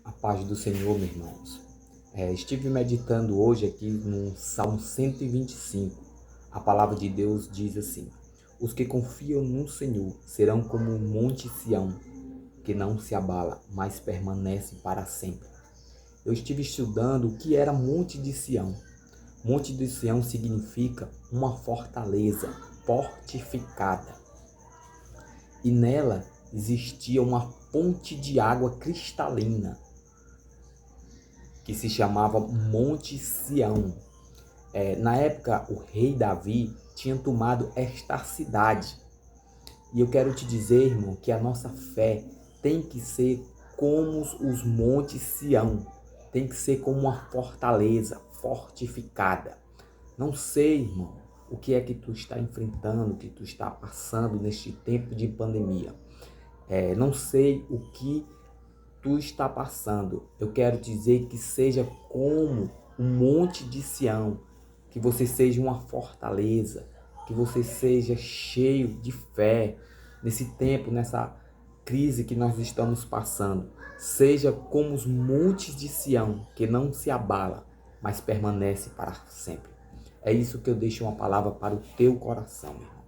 A paz do Senhor, meus irmãos. Estive meditando hoje aqui no Salmo 125. A palavra de Deus diz assim: os que confiam no Senhor serão como o monte Sião, que não se abala, mas permanece para sempre. Eu estive estudando o que era Monte de Sião. Monte de Sião significa uma fortaleza fortificada. E nela existia uma fonte de água cristalina, que se chamava Monte Sião. Na época, o rei Davi tinha tomado esta cidade. E eu quero te dizer, irmão, que a nossa fé tem que ser como os montes Sião. Tem que ser como uma fortaleza fortificada. Não sei, irmão, o que é que tu está enfrentando, o que tu está passando neste tempo de pandemia. Não sei o que tu está passando. Eu quero dizer que seja como um monte de Sião, que você seja uma fortaleza, que você seja cheio de fé nesse tempo, nessa crise que nós estamos passando. Seja como os montes de Sião, que não se abala, mas permanece para sempre. É isso que eu deixo uma palavra para o teu coração, meu irmão.